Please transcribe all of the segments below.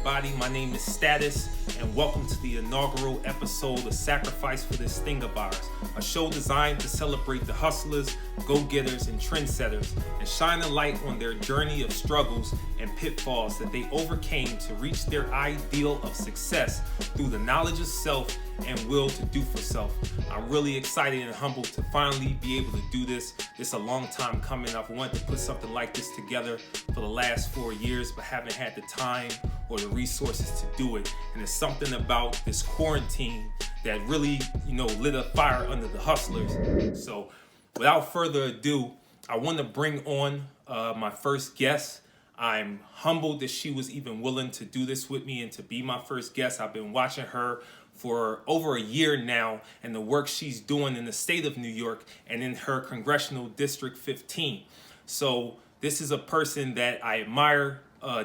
everybody. My name is Status, and welcome to the inaugural episode of Sacrifice for This Thing of Ours, a show designed to celebrate the hustlers, go-getters, and trendsetters, and shine a light on their journey of struggles and pitfalls that they overcame to reach their ideal of success through the knowledge of self and will to do for self. I'm really excited and humbled to finally be able to do this. It's a long time coming. I've wanted to put something like this together for the last 4 years, but haven't had the time or the resources to do it. And it's something about this quarantine that really, lit a fire under the hustlers. So without further ado, I want to bring on my first guest. I'm humbled that she was even willing to do this with me and to be my first guest. I've been watching her for over a year now, and the work she's doing in the state of New York and in her Congressional District 15. So this is a person that I admire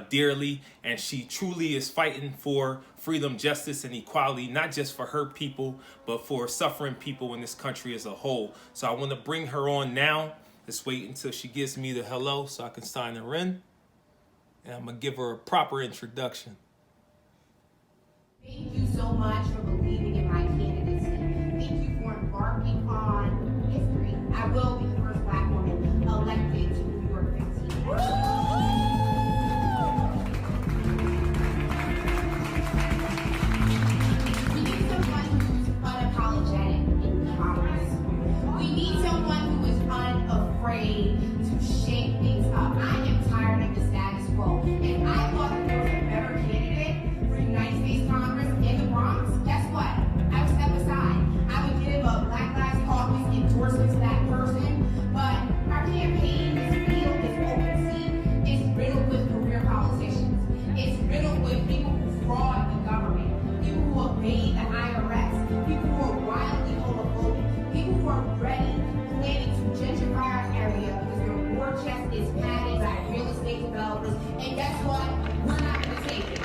dearly, and she truly is fighting for freedom, justice, and equality, not just for her people, but for suffering people in this country as a whole. So I want to bring her on now. Let's wait until she gives me the hello so I can sign her in. And I'm going to give her a proper introduction. Thank you so much for believing in my candidacy. Thank you for embarking on history. I will be the first Black woman elected to New York 15. We need someone who's unapologetic in Congress. We need someone who is unafraid to shake things up. I am tired of the status quo, and I thought that there was a better candidate for United States Congress in the Bronx. Guess what? I would step aside. I would give a Black Lives Caucus endorsement to that person. But our campaign is filled, it's open seat, it's riddled with career politicians. It's riddled with people who fraud the government, people who evade the IRS, people who are wildly homophobic, people who are ready, planning to gentrify our area because their war chest is padded by real estate developers. And guess what? We're not going to take it.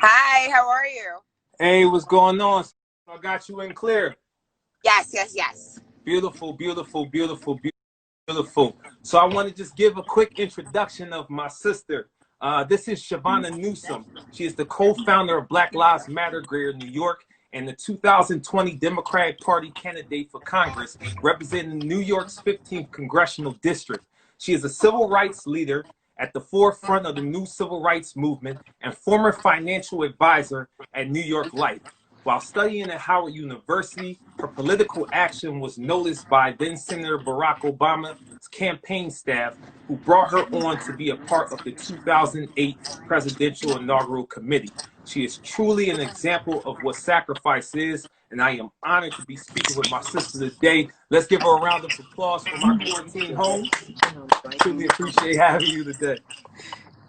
Hi, how are you? Hey, what's going on? I got you in clear. Yes. Beautiful, beautiful, beautiful, beautiful. So I want to just give a quick introduction of my sister. This is Chivona Newsome. She is the co-founder of Black Lives Matter Greater New York and the 2020 Democratic Party candidate for Congress, representing New York's 15th Congressional District. She is a civil rights leader at the forefront of the new civil rights movement and former financial advisor at New York Life. While studying at Howard University, her political action was noticed by then Senator Barack Obama's campaign staff, who brought her on to be a part of the 2008 Presidential Inaugural Committee. She is truly an example of what sacrifice is, and I am honored to be speaking with my sister today. Let's give her a round of applause for my quarantine home. Truly appreciate having you today.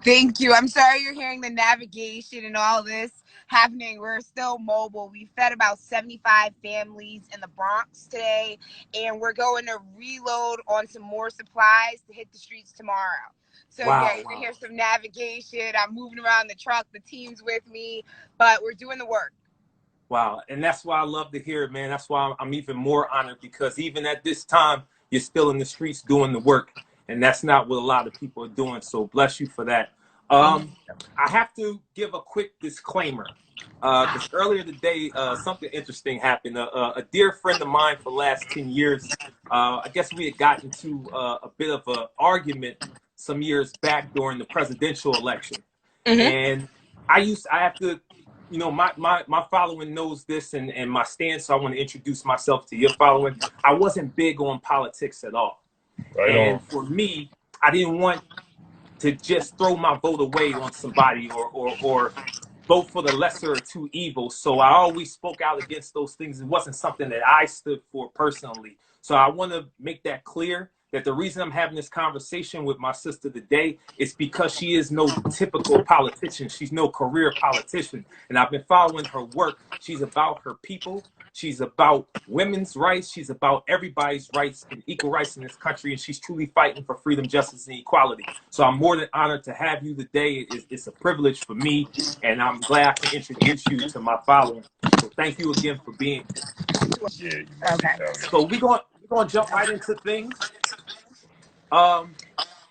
Thank you. I'm sorry you're hearing the navigation and all this happening. We're still mobile. We fed about 75 families in the Bronx today, and we're going to reload on some more supplies to hit the streets tomorrow. So Wow, yeah, you're gonna hear some navigation. I'm moving around the truck. The team's with me, but we're doing the work. Wow, and that's why I love to hear it, man. That's why I'm even more honored, because even at this time, you're still in the streets doing the work, and that's not what a lot of people are doing. So bless you for that. I have to give a quick disclaimer, because earlier today, something interesting happened. A dear friend of mine for the last 10 years, I guess we had gotten into a bit of an argument some years back during the presidential election. And I have to, my following knows this and my stance, so I want to introduce myself to your following. I wasn't big on politics at all. And for me, I didn't want to just throw my vote away on somebody or vote for the lesser of two evils. So I always spoke out against those things. It wasn't something that I stood for personally. So I want to make that clear, that the reason I'm having this conversation with my sister today is because she is no typical politician. She's no career politician. And I've been following her work. She's about her people. She's about women's rights. She's about everybody's rights and equal rights in this country. And she's truly fighting for freedom, justice, and equality. So I'm more than honored to have you today. It's a privilege for me. And I'm glad I can introduce you to my following. So thank you again for being here. Yeah, okay. So we're going to jump right into things.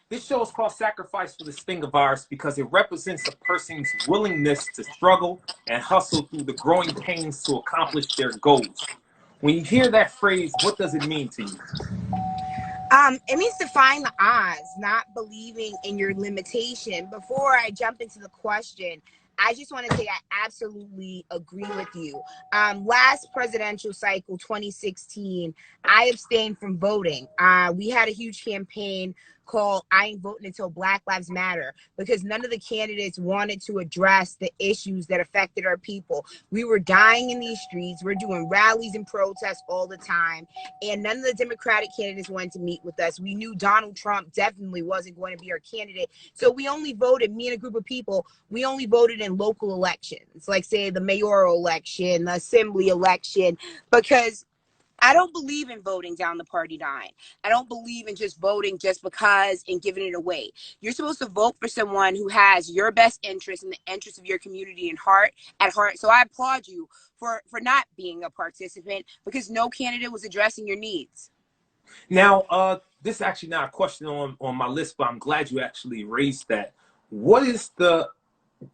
This show is called Sacrifice for the Stingavirus because it represents a person's willingness to struggle and hustle through the growing pains to accomplish their goals. When you hear that phrase, what does it mean to you? It means defying the odds, not believing in your limitation. Before I jump into the question, I just want to say I absolutely agree with you. Last presidential cycle, 2016, I abstained from voting. We had a huge campaign called I Ain't Voting Until Black Lives Matter because none of the candidates wanted to address the issues that affected our people. We were dying in these streets. We're doing rallies and protests all the time. And none of the Democratic candidates wanted to meet with us. We knew Donald Trump definitely wasn't going to be our candidate. So we only voted, me and a group of people, we only voted in local elections, like say the mayoral election, the assembly election, because I don't believe in voting down the party line. I don't believe in just voting just because and giving it away. You're supposed to vote for someone who has your best interest and the interest of your community at heart. So I applaud you for not being a participant because no candidate was addressing your needs. Now, this is actually not a question on my list, but I'm glad you actually raised that. What is the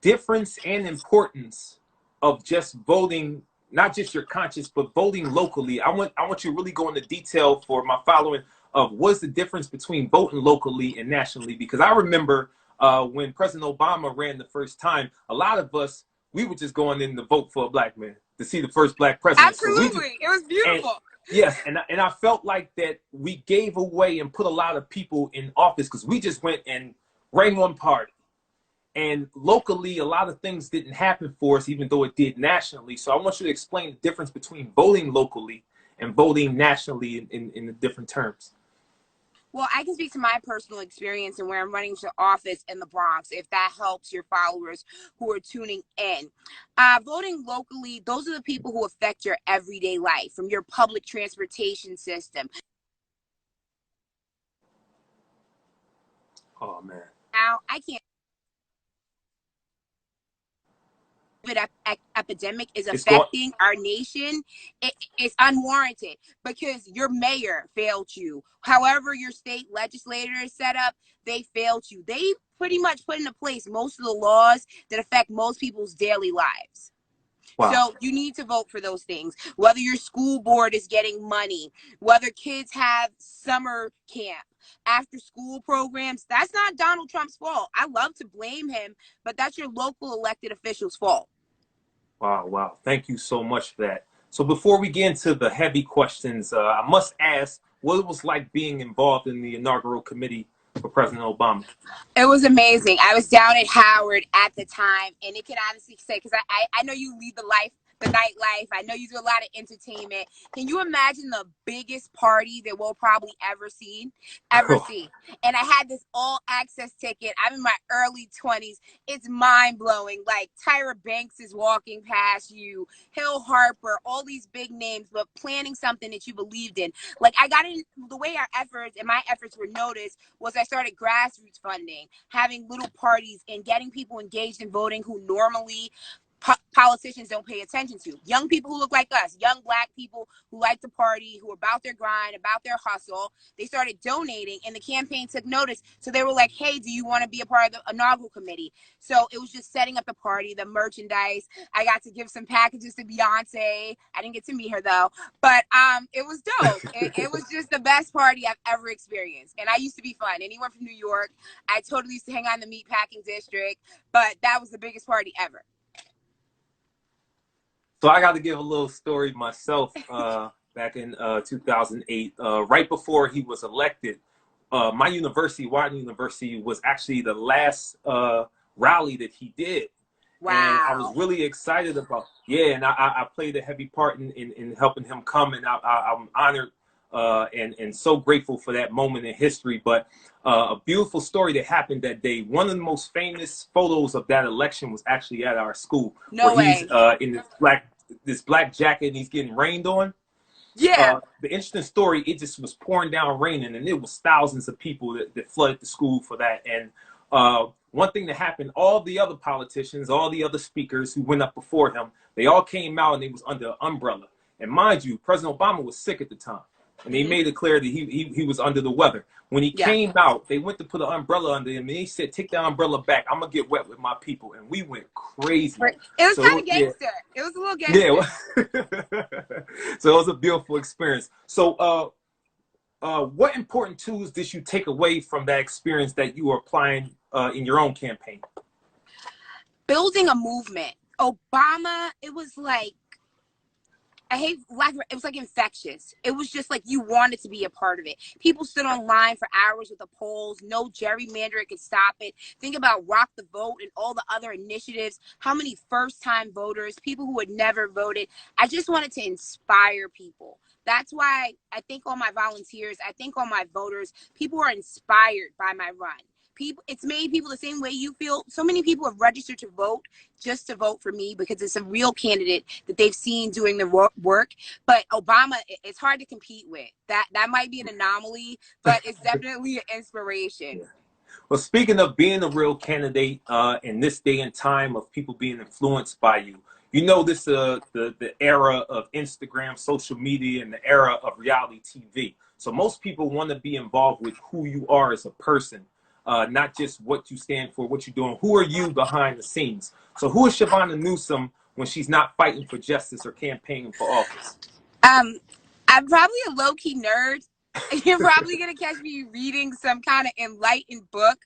difference and importance of just voting, not just your conscience, but voting locally? I want you to really go into detail for my following of what's the difference between voting locally and nationally. Because I remember when President Obama ran the first time, a lot of us, we were just going in to vote for a black man to see the first black president. Absolutely. It was beautiful. Yes, and I felt like that we gave away and put a lot of people in office because we just went and ran one party. And locally, a lot of things didn't happen for us, even though it did nationally. So I want you to explain the difference between voting locally and voting nationally in the different terms. Well, I can speak to my personal experience and where I'm running for office in the Bronx, if that helps your followers who are tuning in. Voting locally, those are the people who affect your everyday life, from your public transportation system. Oh, man. Now, I can't. Epidemic is affecting our nation. It's unwarranted because your mayor failed you. However, your state legislator is set up, they failed you. They pretty much put into place most of the laws that affect most people's daily lives. Wow. So you need to vote for those things, whether your school board is getting money, whether kids have summer camp, after school programs. That's not Donald Trump's fault. I love to blame him, but that's your local elected official's fault. Wow. Thank you so much for that. So before we get into the heavy questions, I must ask what it was like being involved in the inaugural committee for President Obama. It was amazing. I was down at Howard at the time, and it can honestly say, because I know you lead the nightlife. I know you do a lot of entertainment. Can you imagine the biggest party that we'll probably ever see? And I had this all access ticket. I'm in my early 20s. It's mind blowing. Like Tyra Banks is walking past you, Hill Harper, all these big names, but planning something that you believed in. Like I got in, the way our efforts and my efforts were noticed was I started grassroots funding, having little parties and getting people engaged in voting who normally politicians don't pay attention to. Young people who look like us, young black people who like to party, who are about their grind, about their hustle. They started donating and the campaign took notice. So they were like, hey, do you want to be a part of the inaugural committee? So it was just setting up the party, the merchandise. I got to give some packages to Beyonce. I didn't get to meet her though, but it was dope. It was just the best party I've ever experienced. And I used to be fun. Anyone from New York, I totally used to hang out in the meatpacking district, but that was the biggest party ever. So I got to give a little story myself. Back in 2008, right before he was elected, my university, Washington University, was actually the last rally that he did. Wow. And I was really excited about, and I played a heavy part in helping him come, and I'm honored and so grateful for that moment in history. But a beautiful story that happened that day. One of the most famous photos of that election was actually at our school. No way. He's in this black this black jacket and he's getting rained on. Yeah. The interesting story, it just was pouring down raining, and it was thousands of people that flooded the school for that. And one thing that happened, all the other politicians, all the other speakers who went up before him, they all came out and they was under an umbrella. And mind you, President Obama was sick at the time. And they made it clear that he was under the weather. When he came out, they went to put an umbrella under him, and he said, "Take the umbrella back. I'm going to get wet with my people." And we went crazy. It was kind of gangster. It was a little gangster. Yeah. So it was a beautiful experience. So what important tools did you take away from that experience that you are applying in your own campaign? Building a movement. Obama, it was like, it was like infectious. It was just like you wanted to be a part of it. People stood online for hours with the polls. No gerrymander could stop it. Think about Rock the Vote and all the other initiatives. How many first-time voters, people who had never voted. I just wanted to inspire people. That's why I thank all my volunteers. I thank all my voters. People are inspired by my run. It's made people the same way you feel. So many people have registered to vote just to vote for me because it's a real candidate that they've seen doing the work. But Obama, it's hard to compete with. That might be an anomaly, but it's definitely an inspiration. Yeah. Well, speaking of being a real candidate in this day and time of people being influenced by you, you know this the era of Instagram, social media, and the era of reality TV. So most people want to be involved with who you are as a person. Not just what you stand for, what you're doing. Who are you behind the scenes? So who is Chivona Newsome when she's not fighting for justice or campaigning for office? I'm probably a low-key nerd. You're probably going to catch me reading some kind of enlightened book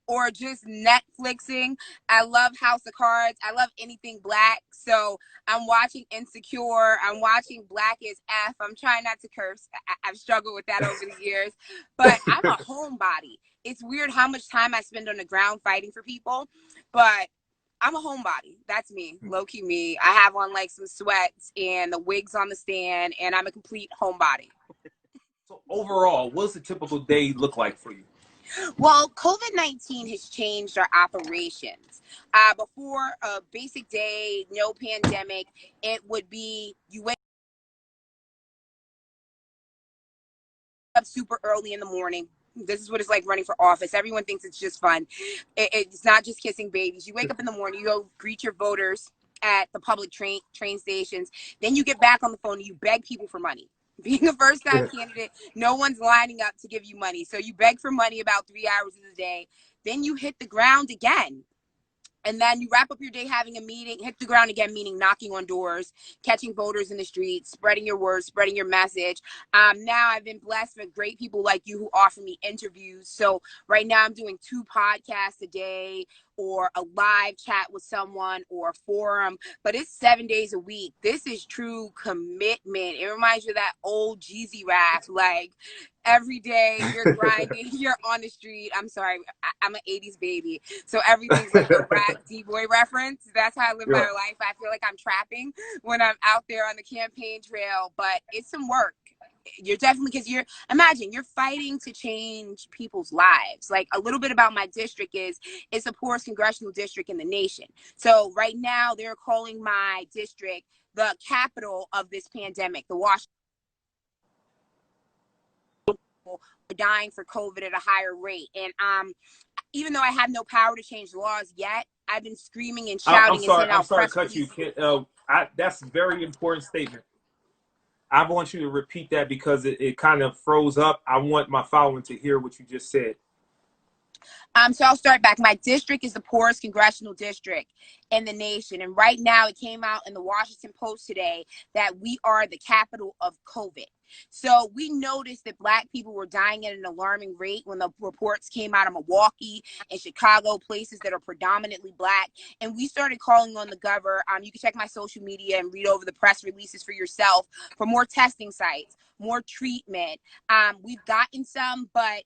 or just Netflixing. I love House of Cards. I love anything black. So I'm watching Insecure. I'm watching Black is F. I'm trying not to curse. I've struggled with that over the years. But I'm a homebody. It's weird how much time I spend on the ground fighting for people. But I'm a homebody. That's me. Low-key me. I have on like some sweats and the wigs on the stand. And I'm a complete homebody. So overall, what does a typical day look like for you? Well, COVID-19 has changed our operations. Before a basic day, no pandemic, it would be you wake up super early in the morning. This is what it's like running for office. Everyone thinks it's just fun. It's not just kissing babies. You wake up in the morning, you go greet your voters at the public train stations. Then you get back on the phone and you beg people for money. Being a first-time candidate, no one's lining up to give you money. So you beg for money about 3 hours of the day. Then you hit the ground again. And then you wrap up your day having a meeting, hit the ground again, meaning knocking on doors, catching voters in the streets, spreading your words, spreading your message. Now I've been blessed with great people like you who offer me interviews. So right now I'm doing 2 podcasts a day or a live chat with someone or a forum, but it's 7 days a week. This is true commitment. It reminds you of that old Jeezy rap, like every day you're grinding, you're on the street. I'm sorry, I'm an 80s baby. So everything's like a rap D-boy reference. That's how I live my life. I feel like I'm trapping when I'm out there on the campaign trail, but it's some work. You're definitely, because imagine you're fighting to change people's lives. Like a little bit about my district is it's the poorest congressional district in the nation. So right now they're calling my district the capital of this pandemic, the Washington. Dying for COVID at a higher rate. And even though I have no power to change laws yet, I've been screaming and shouting and sending out press releases. That's a very important statement. I want you to repeat that because it kind of froze up. I want my following to hear what you just said. So I'll start back. My district is the poorest congressional district in the nation. And right now it came out in the Washington Post today that we are the capital of COVID. So we noticed that Black people were dying at an alarming rate when the reports came out of Milwaukee and Chicago, places that are predominantly Black. And we started calling on the governor. You can check my social media and read over the press releases for yourself for more testing sites, more treatment. We've gotten some, but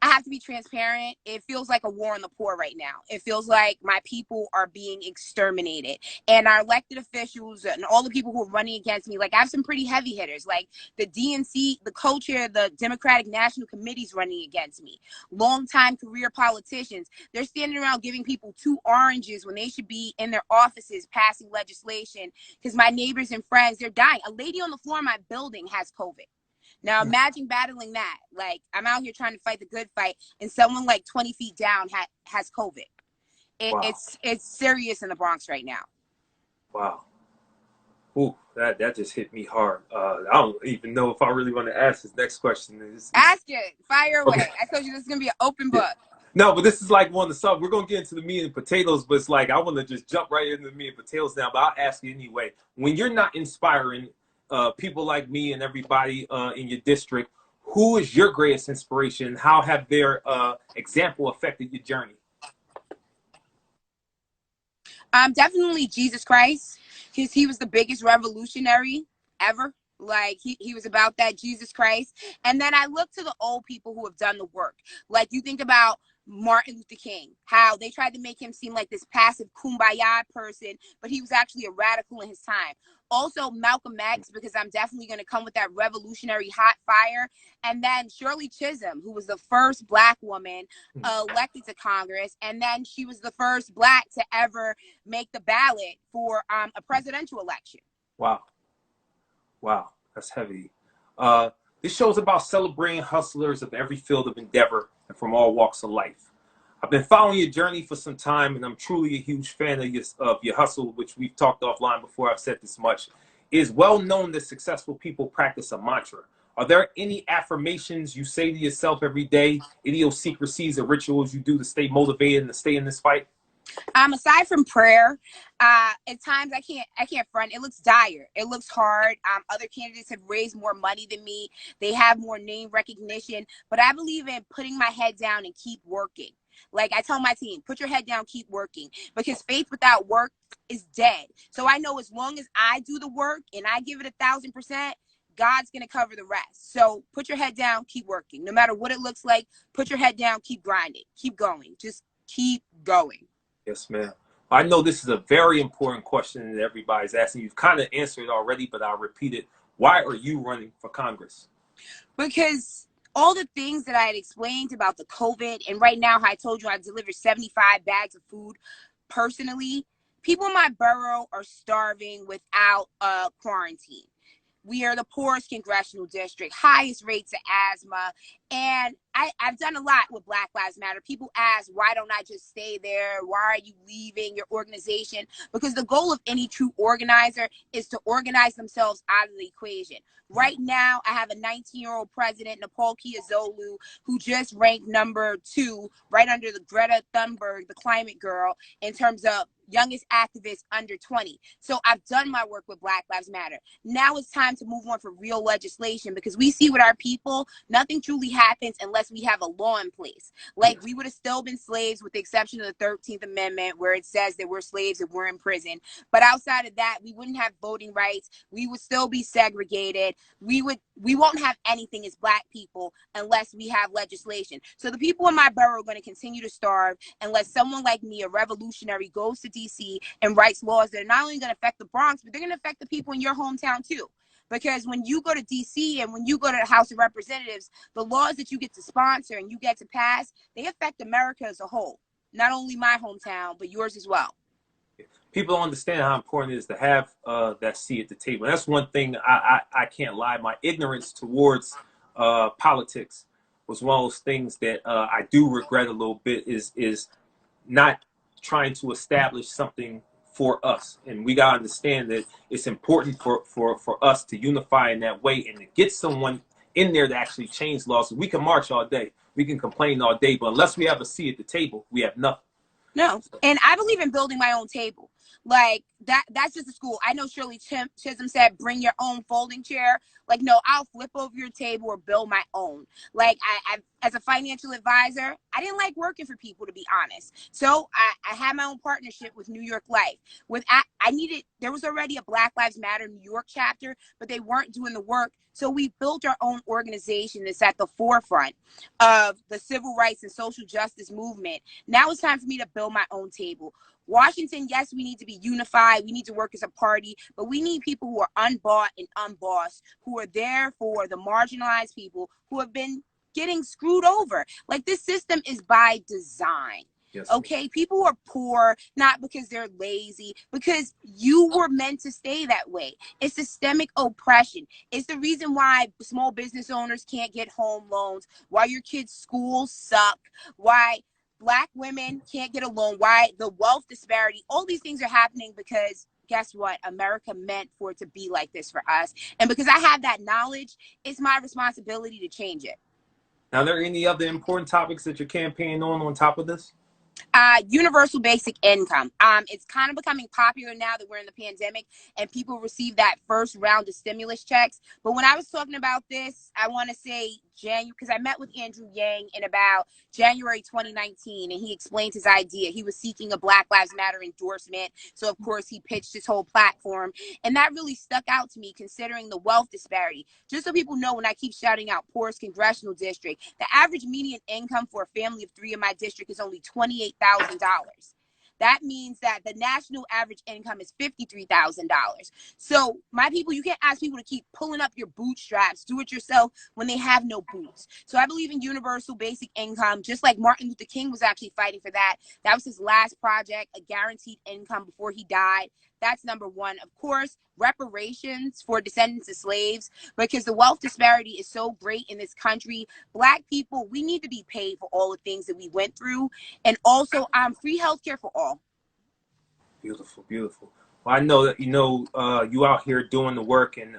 I have to be transparent. It feels like a war on the poor right now. It feels like my people are being exterminated. And our elected officials and all the people who are running against me, like I have some pretty heavy hitters, like the DNC, the co-chair of the Democratic National Committee's running against me. Longtime career politicians. They're standing around giving people 2 oranges when they should be in their offices passing legislation because my neighbors and friends, they're dying. A lady on the floor of my building has COVID. Now imagine battling that. Like I'm out here trying to fight the good fight, and someone like 20 feet down has COVID. Wow. It's serious in the Bronx right now. Wow. Ooh, that just hit me hard. I don't even know if I really want to ask this next question. Ask it. Fire away. Okay. I told you this is gonna be an open book. No, but this is like one of the sub. We're gonna get into the meat and potatoes, but it's like I want to just jump right into the meat and potatoes now. But I'll ask you anyway. When you're not inspiring people like me and everybody in your district, who is your greatest inspiration? How have their example affected your journey? Definitely Jesus Christ, because he was the biggest revolutionary ever. Like he was about that Jesus Christ. And then I look to the old people who have done the work. Like you think about Martin Luther King, how they tried to make him seem like this passive kumbaya person, but he was actually a radical in his time. Also Malcolm X, because I'm definitely going to come with that revolutionary hot fire. And then Shirley Chisholm, who was the first Black woman elected to Congress. And then she was the first Black to ever make the ballot for a presidential election. Wow. Wow, that's heavy. This show is about celebrating hustlers of every field of endeavor and from all walks of life. I've been following your journey for some time, and I'm truly a huge fan of your hustle, which we've talked offline before. I've said this much. It is well known that successful people practice a mantra. Are there any affirmations you say to yourself every day, idiosyncrasies or rituals you do to stay motivated and to stay in this fight? Aside from prayer, at times I can't front. It looks dire. It looks hard. Other candidates have raised more money than me. They have more name recognition, but I believe in putting my head down and keep working. Like I tell my team, put your head down, keep working, because faith without work is dead. So I know as long as I do the work and I give it 1,000%, God's going to cover the rest. So put your head down, keep working. No matter what it looks like, put your head down, keep grinding, keep going. Just keep going. Yes, ma'am. I know this is a very important question that everybody's asking. You've kind of answered it already, but I'll repeat it. Why are you running for Congress? Because all the things that I had explained about the COVID, and right now, how I told you I delivered 75 bags of food personally, people in my borough are starving without a quarantine. We are the poorest congressional district, highest rates of asthma. And I've done a lot with Black Lives Matter. People ask, why don't I just stay there? Why are you leaving your organization? Because the goal of any true organizer is to organize themselves out of the equation. Right now, I have a 19-year-old president, Nepal Kiazolu, who just ranked #2, right under the Greta Thunberg, the climate girl, in terms of youngest activists under 20. So I've done my work with Black Lives Matter. Now it's time to move on for real legislation, because we see with our people, nothing truly happens unless we have a law in place. Like we would have still been slaves with the exception of the 13th Amendment, where it says that we're slaves if we're in prison. But outside of that, we wouldn't have voting rights. We would still be segregated. We won't have anything as Black people unless we have legislation. So the people in my borough are going to continue to starve unless someone like me, a revolutionary, goes to DC and writes laws that are not only going to affect the Bronx, but they're going to affect the people in your hometown too. Because when you go to DC and when you go to the House of Representatives, the laws that you get to sponsor and you get to pass, they affect America as a whole. Not only my hometown, but yours as well. People don't understand how important it is to have that seat at the table. That's one thing I can't lie. My ignorance towards politics was one of those things that I do regret a little bit, is not trying to establish something for us. And we got to understand that it's important for us to unify in that way and to get someone in there to actually change laws. We can march all day. We can complain all day. But unless we have a seat at the table, we have nothing. No. And I believe in building my own table. Like that's just a school. I know Shirley Chisholm said, bring your own folding chair. Like, no, I'll flip over your table or build my own. Like, I as a financial advisor, I didn't like working for people, to be honest. So I had my own partnership with New York Life. There was already a Black Lives Matter New York chapter, but they weren't doing the work. So we built our own organization that's at the forefront of the civil rights and social justice movement. Now it's time for me to build my own table. Washington, yes, we need to be unified. We need to work as a party, but we need people who are unbought and unbossed, who are there for the marginalized people who have been getting screwed over. Like, this system is by design. Yes. Okay, people are poor not because they're lazy, because you were meant to stay that way. It's systemic oppression. It's the reason why small business owners can't get home loans, why your kids' schools suck, why Black women can't get a loan, why the wealth disparity, all these things are happening because guess what? America meant for it to be like this for us. And because I have that knowledge, it's my responsibility to change it. Now, are there any other important topics that you're campaigning on top of this? Universal basic income. It's kind of becoming popular now that we're in the pandemic and people receive that first round of stimulus checks. But when I was talking about this, I want to say January, because I met with Andrew Yang in about January 2019, and he explained his idea. He was seeking a Black Lives Matter endorsement. So, of course, he pitched his whole platform. And that really stuck out to me, considering the wealth disparity. Just so people know, when I keep shouting out poorest congressional district, the average median income for a family of 3 in my district is only $28,000. That means that the national average income is $53,000. So my people, you can't ask people to keep pulling up your bootstraps, do it yourself when they have no boots. So I believe in universal basic income, just like Martin Luther King was actually fighting for that. That was his last project, a guaranteed income before he died. That's number one. Of course, reparations for descendants of slaves, because the wealth disparity is so great in this country. Black people, we need to be paid for all the things that we went through. And also free healthcare for all. Beautiful, beautiful. Well, I know that you out here doing the work and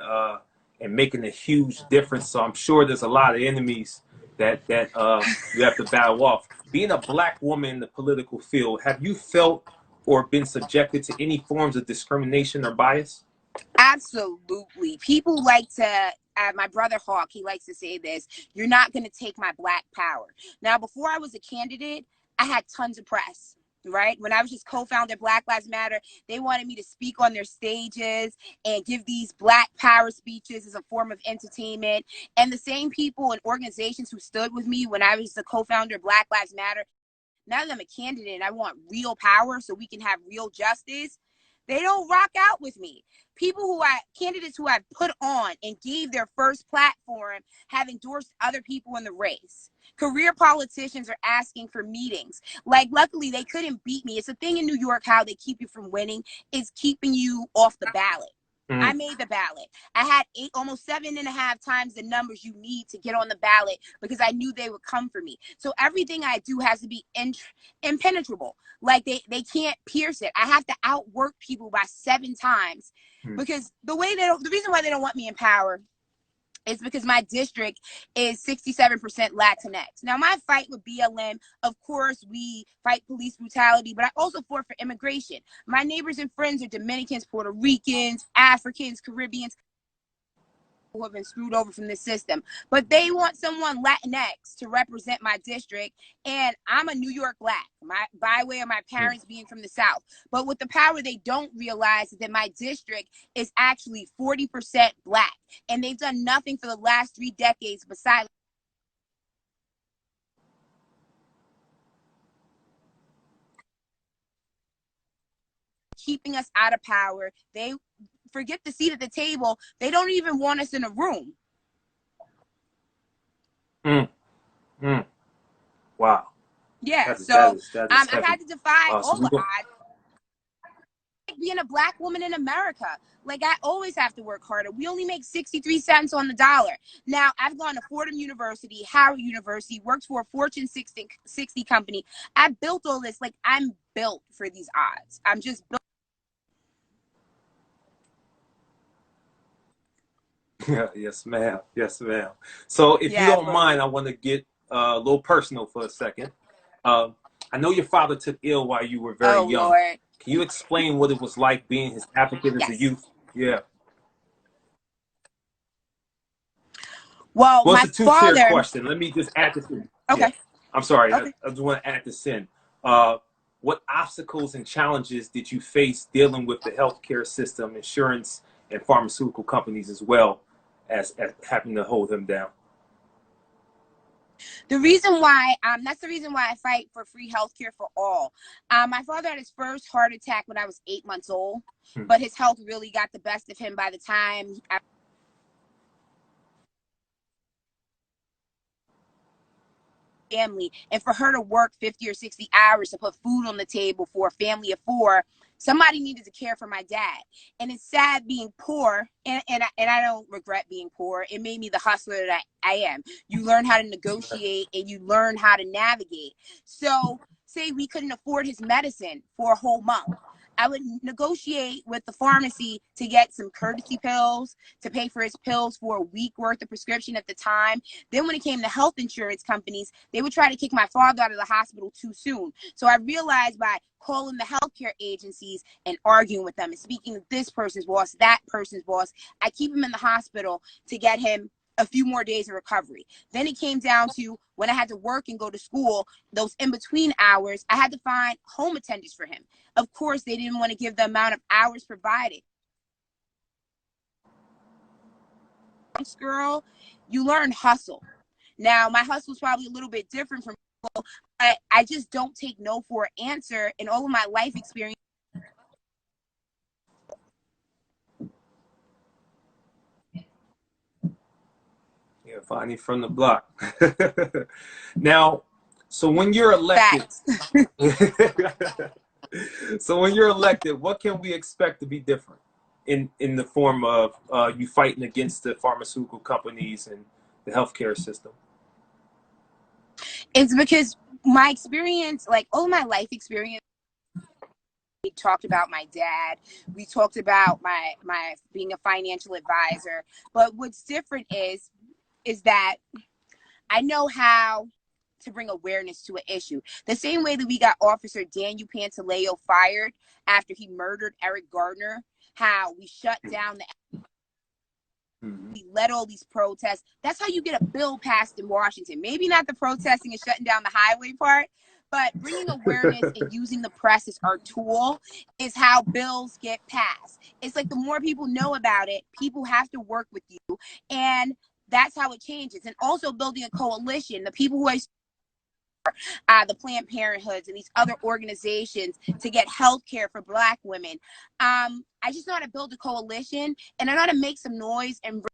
making a huge difference. So I'm sure there's a lot of enemies that you have to battle off. Being a Black woman in the political field, have you felt or been subjected to any forms of discrimination or bias? Absolutely. People like to, my brother Hawk, he likes to say this, you're not going to take my Black power. Now, before I was a candidate, I had tons of press, right? When I was just co-founder Black Lives Matter, they wanted me to speak on their stages and give these Black power speeches as a form of entertainment. And the same people and organizations who stood with me when I was the co-founder of Black Lives Matter, now that I'm a candidate and I want real power so we can have real justice, they don't rock out with me. Candidates who I've put on and gave their first platform have endorsed other people in the race. Career politicians are asking for meetings. Like, luckily, they couldn't beat me. It's a thing in New York, how they keep you from winning is keeping you off the ballot. I made the ballot. I had almost 7.5 times the numbers you need to get on the ballot because I knew they would come for me. So everything I do has to be impenetrable. Like, they can't pierce it. I have to outwork people by 7 times because the reason why they don't want me in power is because my district is 67% Latinx. Now, my fight with BLM, of course, we fight police brutality, but I also fought for immigration. My neighbors and friends are Dominicans, Puerto Ricans, Africans, Caribbeans who have been screwed over from this system. But they want someone Latinx to represent my district, and I'm a New York Black, by way of my parents being from the South. But with the power, they don't realize that my district is actually 40% Black, and they've done nothing for the last 3 decades besides keeping us out of power. They forget the seat at the table. They don't even want us in a room. Wow. Yeah, I've had to defy all the odds. Being a Black woman in America, like, I always have to work harder. We only make 63 cents on the dollar. Now, I've gone to Fordham University, Howard University, worked for a Fortune 60 company. I built all this. Like, I'm built for these odds. I'm just built. Yes, ma'am. Yes, ma'am. So if you don't mind, I want to get a little personal for a second. I know your father took ill while you were very young. Lord. Can you explain what it was like being his advocate as a Yes. youth? Yeah. Well, Well, it's my a two-tier father. question. Let me just add this in. Yeah. Okay. I'm sorry. Okay. I just want to add this in. What obstacles and challenges did you face dealing with the healthcare system, insurance, and pharmaceutical companies as well as having to hold them down? The reason why, that's the reason why I fight for free healthcare for all. My father had his first heart attack when I was 8 months old, but his health really got the best of him by the time family, and for her to work 50 or 60 hours to put food on the table for a family of 4, somebody needed to care for my dad. And it's sad being poor, and I don't regret being poor. It made me the hustler that I am. You learn how to negotiate and you learn how to navigate. So say we couldn't afford his medicine for a whole month, I would negotiate with the pharmacy to get some courtesy pills to pay for his pills for a week worth of prescription at the time. Then when it came to health insurance companies, they would try to kick my father out of the hospital too soon. So I realized by calling the healthcare agencies and arguing with them and speaking to this person's boss, that person's boss, I keep him in the hospital to get him a few more days of recovery. Then it came down to when I had to work and go to school, those in-between hours, I had to find home attendants for him. Of course, they didn't want to give the amount of hours provided. Girl, you learn hustle. Now, my hustle is probably a little bit different from people, but I just don't take no for an answer in all of my life experience. Yeah, Fonnie from the block. Now, so when you're elected, so when you're elected, what can we expect to be different in the form of you fighting against the pharmaceutical companies and the healthcare system? It's because my experience, like all my life experience, we talked about my dad, we talked about my being a financial advisor, but what's different is that I know how to bring awareness to an issue. The same way that we got Officer Daniel Pantaleo fired after he murdered Eric Gardner, how we shut down we led all these protests. That's how you get a bill passed in Washington. Maybe not the protesting and shutting down the highway part, but bringing awareness and using the press as our tool is how bills get passed. It's like the more people know about it, people have to work with you. And that's how it changes. And also building a coalition, the people who are the Planned Parenthoods and these other organizations to get health care for Black women. I just know how to build a coalition, and I know how to make some noise and bring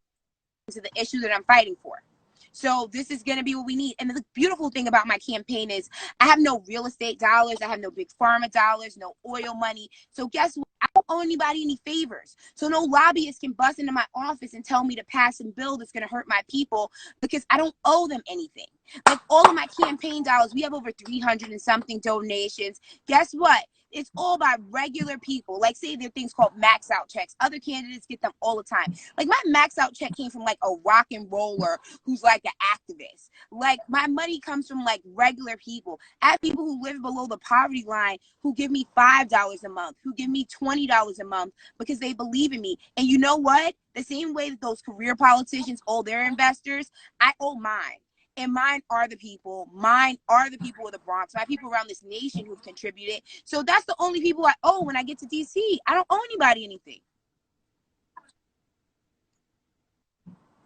to the issue that I'm fighting for. So this is going to be what we need. And the beautiful thing about my campaign is I have no real estate dollars. I have no big pharma dollars, no oil money. So guess what? I don't owe anybody any favors. So no lobbyist can bust into my office and tell me to pass some bill that's going to hurt my people because I don't owe them anything. Like all of my campaign dollars, we have over 300 and something donations. Guess what? It's all by regular people. Like, say there are things called max out checks. Other candidates get them all the time. Like, my max out check came from like a rock and roller who's like an activist. Like, my money comes from like regular people. I have people who live below the poverty line who give me $5 a month, who give me $20 a month because they believe in me. And you know what? The same way that those career politicians owe their investors, I owe mine. And mine are the people of the Bronx, my people around this nation who've contributed. So that's the only people I owe when I get to DC. I don't owe anybody anything.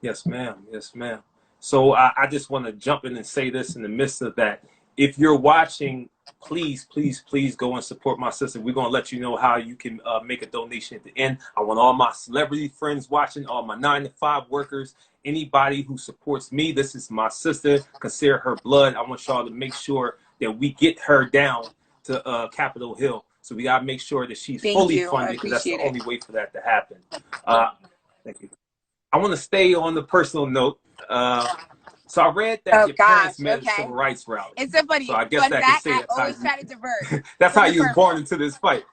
Yes, ma'am. Yes, ma'am. So I just want to jump in and say this in the midst of that. If you're watching, please, please, please go and support my sister. We're going to let you know how you can make a donation at the end. I want all my celebrity friends watching, all my 9-to-5 workers, anybody who supports me. This is my sister. Consider her blood. I want y'all to make sure that we get her down to Capitol Hill. So we got to make sure that she's fully funded because that's the only way for that to happen. Thank you. I want to stay on the personal note. So I read that your parents met at civil rights rally. It's so funny. So I guess that can say I always try to divert. That's how you was born into this fight.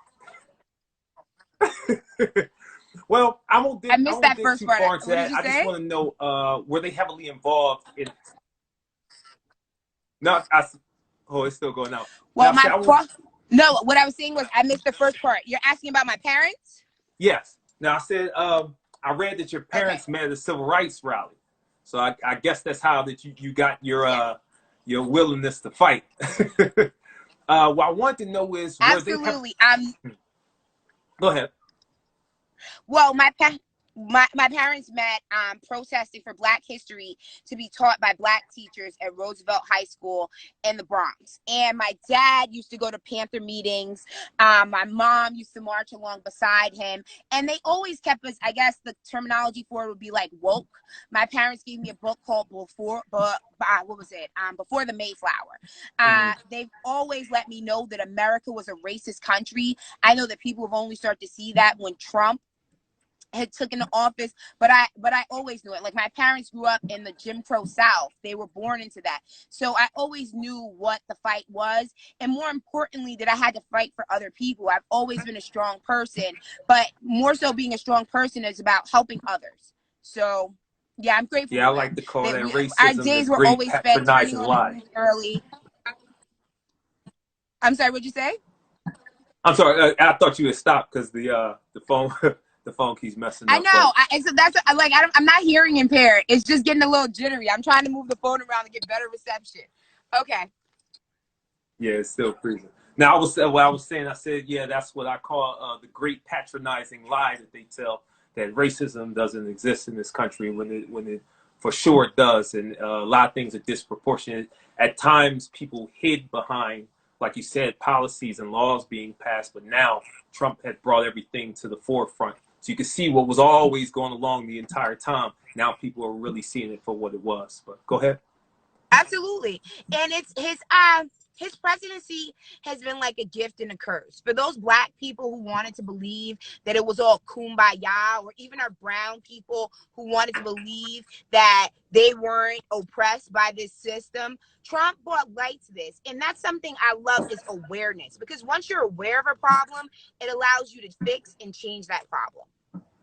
Well, I missed that first part. What did you say? I just want to know, were they heavily involved in? No, it's still going out. Well, No, what I was saying was I missed the first part. You're asking about my parents? Yes. Now I said I read that your Okay. parents met at a civil rights rally, so I guess that's how that you got your willingness to fight. What I want to know is where they have. Absolutely. Go ahead. Well, my parents met protesting for Black history to be taught by Black teachers at Roosevelt High School in the Bronx. And my dad used to go to Panther meetings. My mom used to march along beside him. And they always kept us, I guess the terminology for it would be like woke. My parents gave me a book called Before the Mayflower. They've always let me know that America was a racist country. I know that people have only started to see that when Trump had taken the office, but I always knew it. Like, my parents grew up in the Jim Crow South. They were born into that. So I always knew what the fight was, and more importantly, that I had to fight for other people. I've always been a strong person, but more so being a strong person is about helping others. So yeah, I'm grateful Yeah, I for like them. to call that Our racism the days were great always spent turning patronizing on the lie. news early. I'm sorry, what'd you say? I'm sorry, I thought you had stopped because the phone the phone keeps messing I up. But know. So that's like I'm not hearing impaired. It's just getting a little jittery. I'm trying to move the phone around to get better reception. Okay. yeah, it's still freezing. Now I was saying, I said, yeah, that's what I call the great patronizing lie that they tell, that racism doesn't exist in this country when it for sure it does, and a lot of things are disproportionate. At times, people hid behind, like you said, policies and laws being passed, but now Trump had brought everything to the forefront, so you can see what was always going along the entire time. Now people are really seeing it for what it was. But go ahead. Absolutely. And it's his presidency has been like a gift and a curse for those Black people who wanted to believe that it was all kumbaya, or even our brown people who wanted to believe that they weren't oppressed by this system. Trump brought light to this, and that's something I love, is awareness, because once you're aware of a problem, it allows you to fix and change that problem.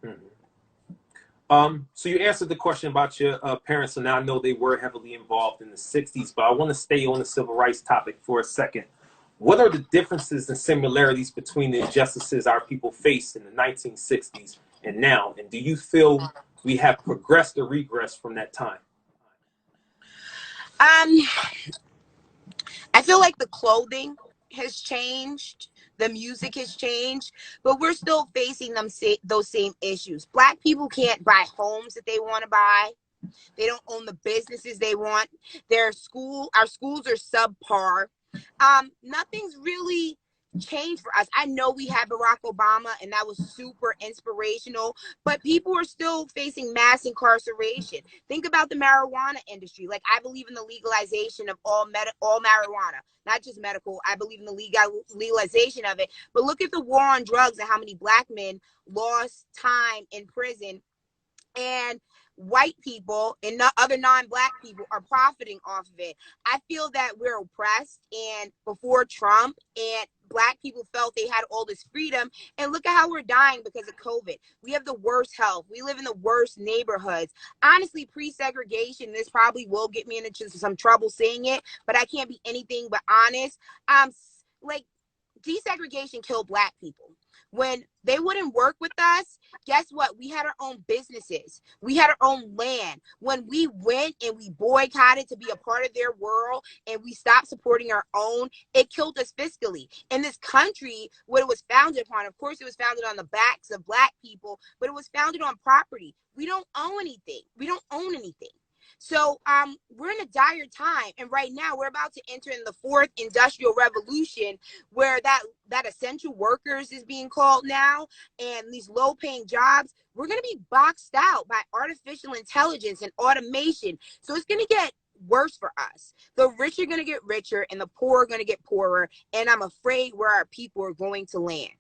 Mhm. So you answered the question about your parents, and now I know they were heavily involved in the 60s, but I want to stay on the civil rights topic for a second. What are the differences and similarities between the injustices our people faced in the 1960s and now? And do you feel we have progressed or regressed from that time? Um, I feel like the clothing has changed, the music has changed, but we're still facing those same issues. Black people can't buy homes that they want to buy. They don't own the businesses they want. Our schools are subpar. Nothing's really changed for us. I know we had Barack Obama, and that was super inspirational, but people are still facing mass incarceration. Think about the marijuana industry. Like, I believe in the legalization of all marijuana, not just medical. I believe in the legalization of it. But look at the war on drugs and how many Black men lost time in prison, and white people and other non-Black people are profiting off of it. I feel that we're oppressed, and before Trump, and Black people felt they had all this freedom, and look at how we're dying because of COVID. We have the worst health. We live in the worst neighborhoods. Honestly, pre-segregation, this probably will get me into some trouble saying it, but I can't be anything but honest. Like, desegregation killed Black people. When they wouldn't work with us, guess what? We had our own businesses. We had our own land. When we went and we boycotted to be a part of their world, and we stopped supporting our own, it killed us fiscally. In this country, what it was founded upon, of course, it was founded on the backs of Black people, but it was founded on property. We don't own anything. We don't own anything. So we're in a dire time, and right now we're about to enter in the fourth industrial revolution, where that essential workers is being called now, and these low-paying jobs, we're going to be boxed out by artificial intelligence and automation. So it's going to get worse for us. The rich are going to get richer, and the poor are going to get poorer, and I'm afraid where our people are going to land.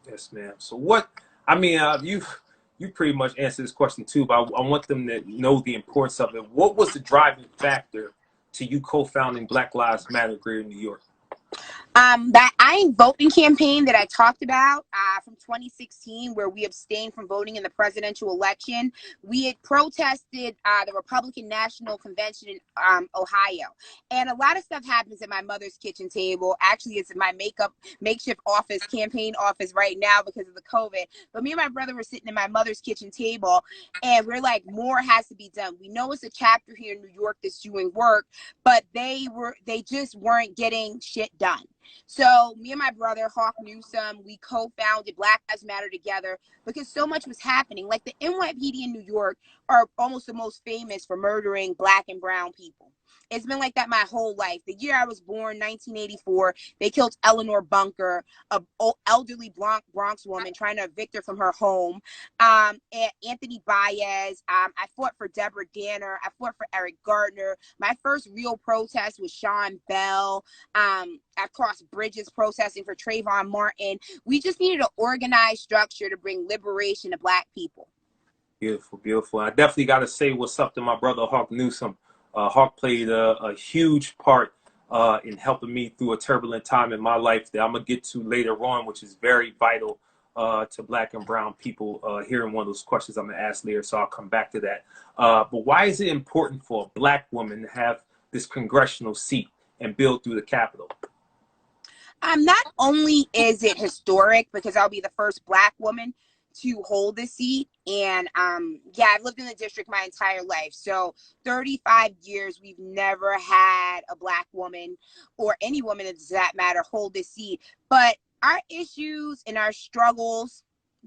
Yes, ma'am. So what? I mean, you pretty much answered this question too, but I want them to know the importance of it. What was the driving factor to you co-founding Black Lives Matter here in New York? That I Ain't Voting campaign that I talked about from 2016, where we abstained from voting in the presidential election. We had protested the Republican National Convention in Ohio. And a lot of stuff happens at my mother's kitchen table. Actually, it's my makeshift office, campaign office right now because of the COVID. But me and my brother were sitting at my mother's kitchen table, and we're like, more has to be done. We know it's a chapter here in New York that's doing work, but they just weren't getting shit done. So me and my brother, Hawk Newsome, we co-founded Black Lives Matter together because so much was happening. Like the NY15 in New York are almost the most famous for murdering Black and brown people. It's been like that my whole life. The year I was born, 1984, they killed Eleanor Bunker, a elderly Bronx woman trying to evict her from her home. And Anthony Baez. I fought for Deborah Danner. I fought for Eric Gardner. My first real protest was Sean Bell. I crossed bridges protesting for Trayvon Martin. We just needed an organized structure to bring liberation to Black people. Beautiful, beautiful. I definitely got to say what's up to my brother, Hawk Newsome. Hawk played a huge part in helping me through a turbulent time in my life that I'm going to get to later on, which is very vital to Black and brown people. Hearing one of those questions I'm going to ask later, so I'll come back to that. But why is it important for a Black woman to have this congressional seat and build through the Capitol? Not only is it historic because I'll be the first Black woman to hold the seat, and yeah, I've lived in the district my entire life, so 35 years we've never had a Black woman or any woman in that matter hold this seat. But our issues and our struggles,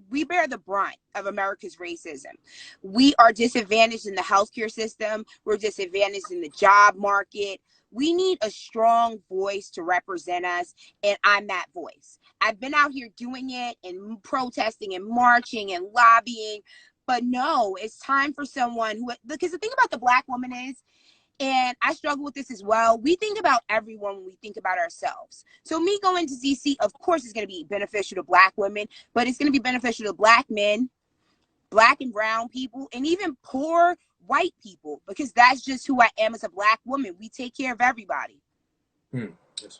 we bear the brunt of America's racism. We are disadvantaged in the healthcare system. We're disadvantaged in the job market. We need a strong voice to represent us, and I'm that voice. I've been out here doing it and protesting and marching and lobbying, but no, it's time for someone who, because the thing about the Black woman is, and I struggle with this as well, we think about everyone when we think about ourselves. So me going to DC, of course, is going to be beneficial to Black women, but it's going to be beneficial to Black men, Black and brown people, and even poor white people, because that's just who I am as a Black woman. We take care of everybody. Yes,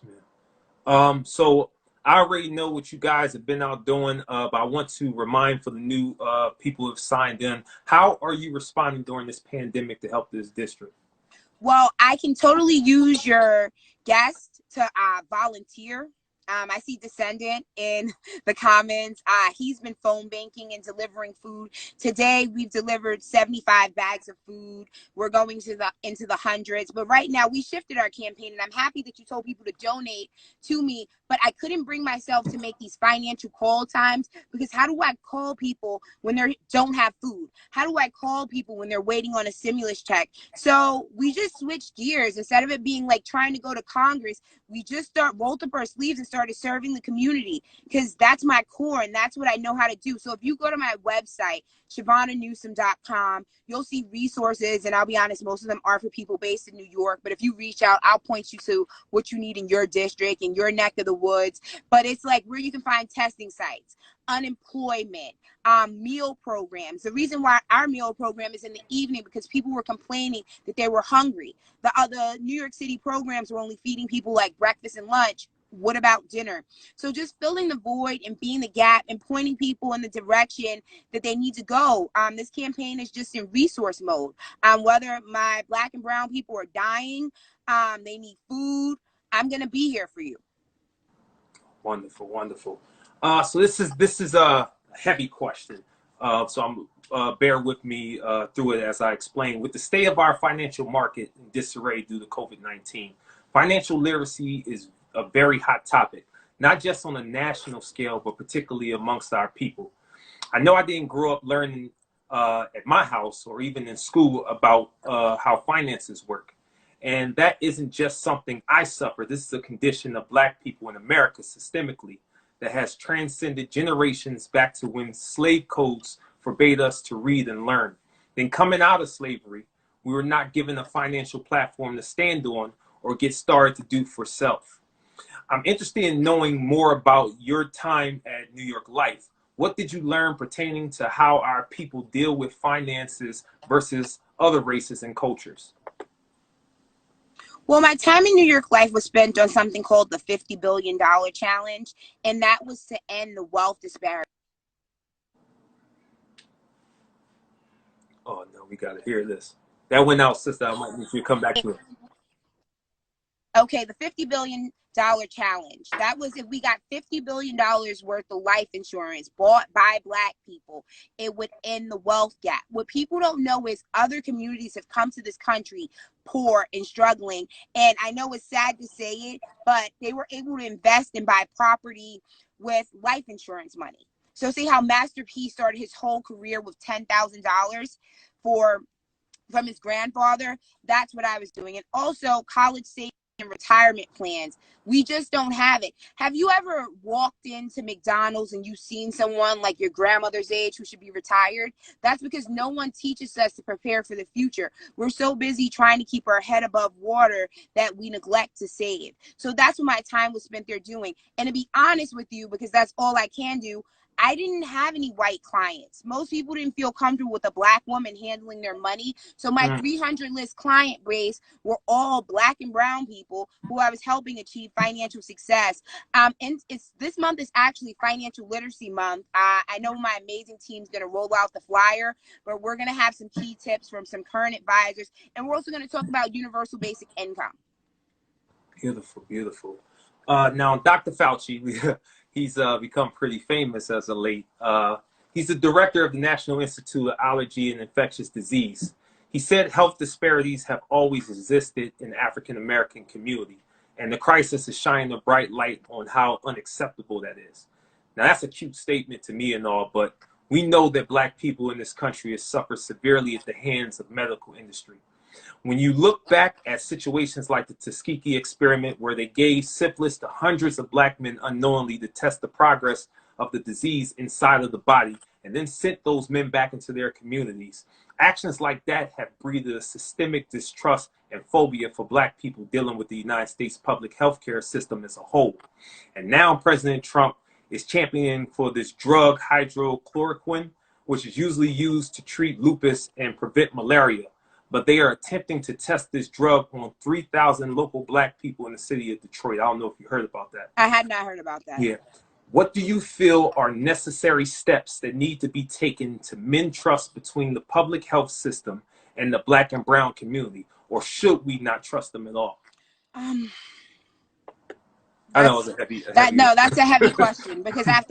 ma'am. So I already know what you guys have been out doing, but I want to remind for the new people who have signed in, how are you responding during this pandemic to help this district? Well, I can totally use your guest to volunteer. I see Descendant in the comments. He's been phone banking and delivering food. Today, we've delivered 75 bags of food. We're going to into the hundreds. But right now, we shifted our campaign, and I'm happy that you told people to donate to me. But I couldn't bring myself to make these financial call times, because how do I call people when they don't have food? How do I call people when they're waiting on a stimulus check? So we just switched gears. Instead of it being like trying to go to Congress, we just rolled up our sleeves and started serving the community, because that's my core and that's what I know how to do. So if you go to my website, ChivonaNewsome.com, you'll see resources, and I'll be honest, most of them are for people based in New York. But if you reach out, I'll point you to what you need in your district, in your neck of the woods. But it's like where you can find testing sites, unemployment, meal programs. The reason why our meal program is in the evening, because people were complaining that they were hungry. The other New York City programs were only feeding people like breakfast and lunch. What about dinner? So just filling the void and being the gap and pointing people in the direction that they need to go. This campaign is just in resource mode. Whether my Black and brown people are dying, they need food, I'm going to be here for you. Wonderful, wonderful. So this is a heavy question. So I'm bear with me through it as I explain. With the state of our financial market in disarray due to COVID-19, financial literacy is a very hot topic, not just on a national scale, but particularly amongst our people. I know I didn't grow up learning at my house or even in school about how finances work. And that isn't just something I suffer. This is a condition of Black people in America systemically that has transcended generations back to when slave codes forbade us to read and learn. Then coming out of slavery, we were not given a financial platform to stand on or get started to do for self. I'm interested in knowing more about your time at New York Life. What did you learn pertaining to how our people deal with finances versus other races and cultures? Well, my time in New York life was spent on something called the $50 billion challenge, and that was to end the wealth disparity. Oh no, we gotta hear this. That went out, sister. I might need you to come back to it. Okay, the $50 billion challenge. That was if we got $50 billion worth of life insurance bought by Black people, it would end the wealth gap. What people don't know is other communities have come to this country poor and struggling. And I know it's sad to say it, but they were able to invest and buy property with life insurance money. So see how Master P started his whole career with $10,000 from his grandfather. That's what I was doing. And also college savings and retirement plans. We just don't have it. Have you ever walked into McDonald's and you've seen someone like your grandmother's age who should be retired? That's because no one teaches us to prepare for the future. We're so busy trying to keep our head above water that we neglect to save. So that's what my time was spent there doing. And to be honest with you, because that's all I can do, I didn't have any white clients. Most people didn't feel comfortable with a Black woman handling their money. So my 300 list client base were all Black and brown people who I was helping achieve financial success. And this month is actually Financial Literacy Month. I know my amazing team's going to roll out the flyer, but we're going to have some key tips from some current advisors. And we're also going to talk about universal basic income. Beautiful, beautiful. Now, Dr. Fauci, he's become pretty famous as of late. He's the director of the National Institute of Allergy and Infectious Disease. He said health disparities have always existed in the African American community, and the crisis is shining a bright light on how unacceptable that is. Now, that's a cute statement to me and all, but we know that Black people in this country have suffered severely at the hands of medical industry. When you look back at situations like the Tuskegee experiment, where they gave syphilis to hundreds of Black men unknowingly to test the progress of the disease inside of the body, and then sent those men back into their communities, actions like that have breeded a systemic distrust and phobia for Black people dealing with the United States public health care system as a whole. And now President Trump is championing for this drug, hydrochloroquine, which is usually used to treat lupus and prevent malaria. But they are attempting to test this drug on 3,000 local Black people in the city of Detroit. I don't know if you heard about that. I had not heard about that. Yeah. What do you feel are necessary steps that need to be taken to mend trust between the public health system and the Black and brown community? Or should we not trust them at all? I know it's a heavy. That's a heavy question, because that's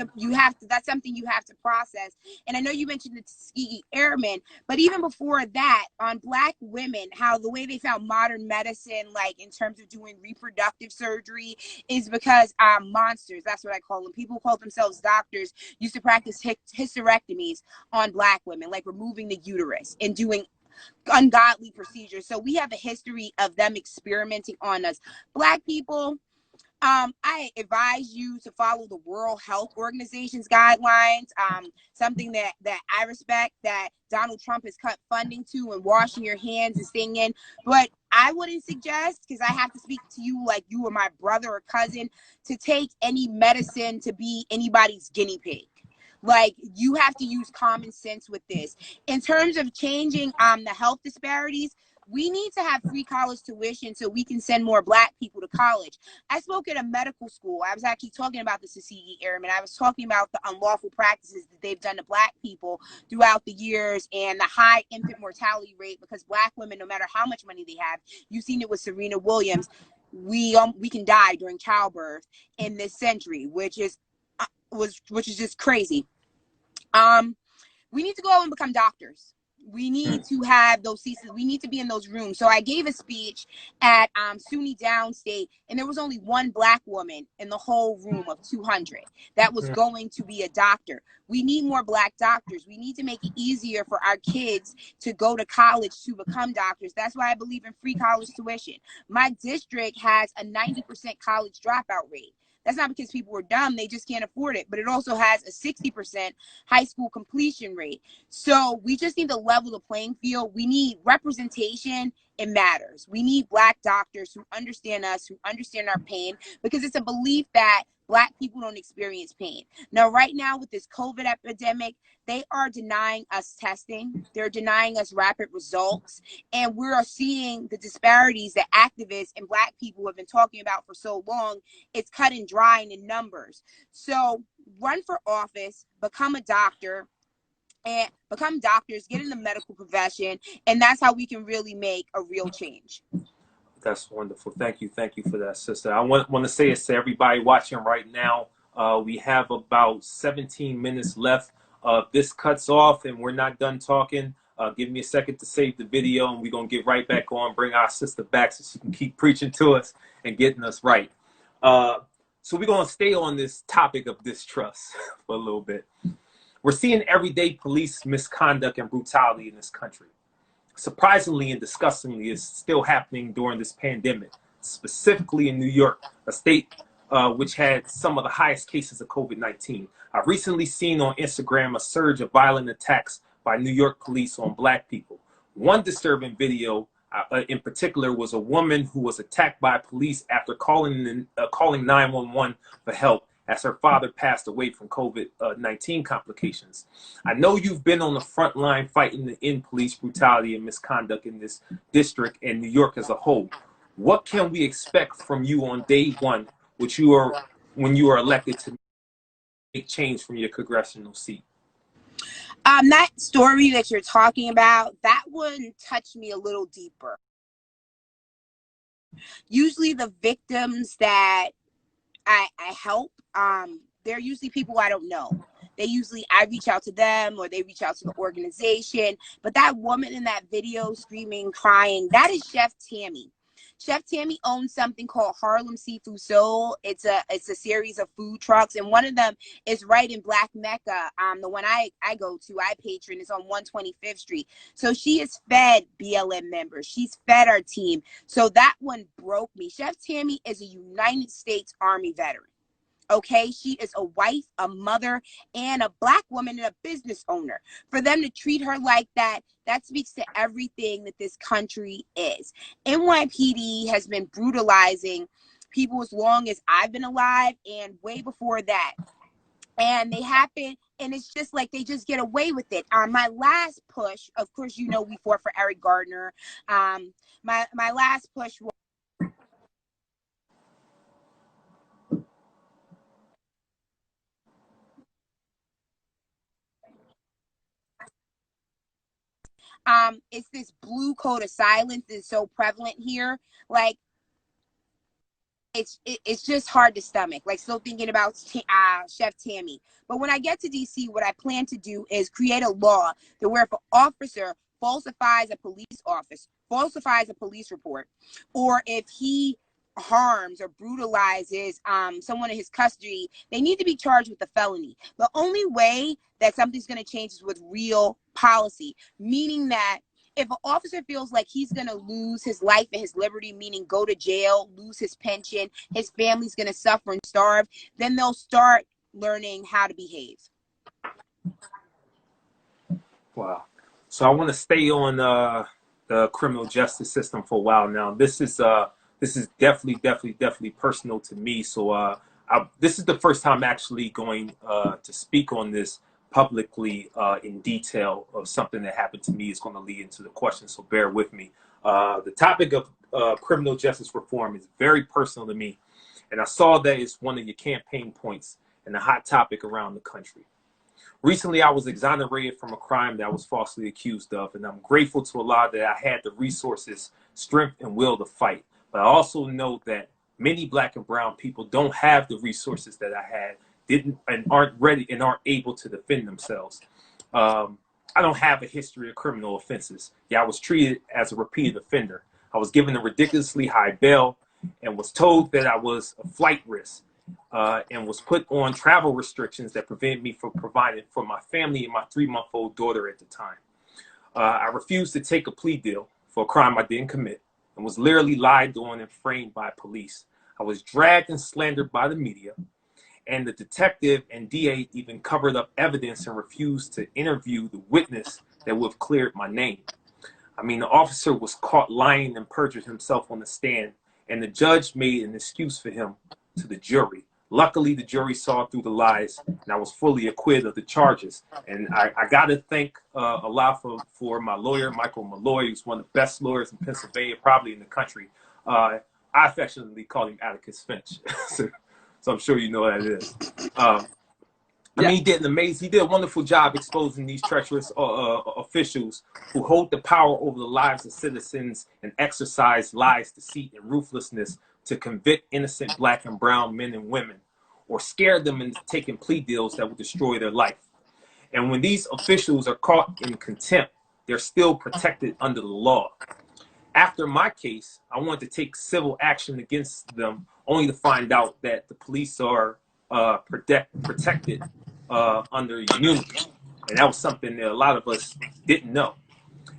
something you have to process. And I know you mentioned the Tuskegee Airmen, but even before that, on Black women, how the way they found modern medicine, like in terms of doing reproductive surgery, is because monsters, that's what I call them, people who call themselves doctors, used to practice hysterectomies on Black women, like removing the uterus and doing ungodly procedures. So we have a history of them experimenting on us. Black people, I advise you to follow the World Health Organization's guidelines, something that I respect, that Donald Trump has cut funding to, and washing your hands and staying in. But I wouldn't suggest, because I have to speak to you like you were my brother or cousin, to take any medicine to be anybody's guinea pig. Like, you have to use common sense with this. In terms of changing the health disparities, we need to have free college tuition so we can send more Black people to college. I spoke at a medical school. I was actually talking about the Tuskegee Airmen. I was talking about the unlawful practices that they've done to Black people throughout the years, and the high infant mortality rate, because Black women, no matter how much money they have, you've seen it with Serena Williams, we can die during childbirth in this century, which is just crazy. We need to go and become doctors. We need to have those seats. We need to be in those rooms. So I gave a speech at SUNY Downstate, and there was only one Black woman in the whole room of 200 that was going to be a doctor. We need more Black doctors. We need to make it easier for our kids to go to college to become doctors. That's why I believe in free college tuition. My district has a 90% college dropout rate. That's not because people were dumb, they just can't afford it. But it also has a 60% high school completion rate. So we just need to level the playing field. We need representation. It matters. We need Black doctors who understand us, who understand our pain, because it's a belief that Black people don't experience pain. Now, right now with this COVID epidemic, they are denying us testing. They're denying us rapid results. And we're seeing the disparities that activists and Black people have been talking about for so long. It's cut and drying in numbers. So run for office, become a doctor, and become doctors, get in the medical profession, and that's how we can really make a real change. That's wonderful. Thank you for that, sister. I want to say it to everybody watching right now. We have about 17 minutes left. This cuts off and we're not done talking. Give me a second to save the video, and we're going to get right back on, bring our sister back so she can keep preaching to us and getting us right. So we're going to stay on this topic of distrust for a little bit. We're seeing everyday police misconduct and brutality in this country. Surprisingly and disgustingly, it's still happening during this pandemic, specifically in New York, a state which had some of the highest cases of COVID-19. I've recently seen on Instagram a surge of violent attacks by New York police on Black people. One disturbing video in particular was a woman who was attacked by police after calling 911 for help, as her father passed away from COVID-19 complications. I know you've been on the front line fighting to end police brutality and misconduct in this district and New York as a whole. What can we expect from you on day one, when you are elected to make change from your congressional seat? That story that you're talking about, that one touched me a little deeper. Usually the victims that I help, they're usually people I don't know. I reach out to them or they reach out to the organization. But that woman in that video screaming, crying, that is Chef Tammy. Chef Tammy owns something called Harlem Seafood Soul. It's a series of food trucks, and one of them is right in Black Mecca. The one I go to, I patron, is on 125th Street. So she has fed BLM members. She's fed our team. So that one broke me. Chef Tammy is a United States Army veteran. Okay, she is a wife, a mother, and a Black woman and a business owner. For them to treat her like that, that speaks to everything that this country is. NYPD has been brutalizing people as long as I've been alive and way before that. And they happen, and it's just like they just get away with it. My last push, of course, you know, we fought for Eric Gardner. My last push was it's this blue code of silence is so prevalent here. Like, it's just hard to stomach. Like, still thinking about Chef Tammy. But when I get to DC, what I plan to do is create a law that where if an officer falsifies a police report, or if he harms or brutalizes someone in his custody, they need to be charged with a felony. The only way that something's going to change is with real policy, meaning that if an officer feels like he's going to lose his life and his liberty, meaning go to jail, lose his pension, his family's going to suffer and starve, then they'll start learning how to behave. Wow. So I want to stay on the criminal justice system for a while now. This is definitely personal to me. So this is the first time actually going to speak on this publicly in detail of something that happened to me. Is going to lead into the question, so bear with me. The topic of criminal justice reform is very personal to me, and I saw that it's one of your campaign points and a hot topic around the country. Recently, I was exonerated from a crime that I was falsely accused of, and I'm grateful to Allah that I had the resources, strength, and will to fight. But I also know that many Black and brown people don't have the resources that I had, aren't ready and aren't able to defend themselves. I don't have a history of criminal offenses. Yeah, I was treated as a repeated offender. I was given a ridiculously high bail and was told that I was a flight risk, and was put on travel restrictions that prevented me from providing for my family and my 3-month-old daughter at the time. I refused to take a plea deal for a crime I didn't commit, and was literally lied on and framed by police. I was dragged and slandered by the media, and the detective and DA even covered up evidence and refused to interview the witness that would have cleared my name. I mean, the officer was caught lying and perjured himself on the stand, and the judge made an excuse for him to the jury, Luckily, the jury saw through the lies, and I was fully acquitted of the charges. And I got to thank a lot for my lawyer, Michael Malloy, who's one of the best lawyers in Pennsylvania, probably in the country. I affectionately call him Atticus Finch, so I'm sure you know what that is. I mean, he did a wonderful job exposing these treacherous officials who hold the power over the lives of citizens and exercise lies, deceit, and ruthlessness to convict innocent Black and brown men and women, or scare them into taking plea deals that will destroy their life. And when these officials are caught in contempt, they're still protected under the law. After my case, I wanted to take civil action against them, only to find out that the police are protected under immunity. And that was something that a lot of us didn't know.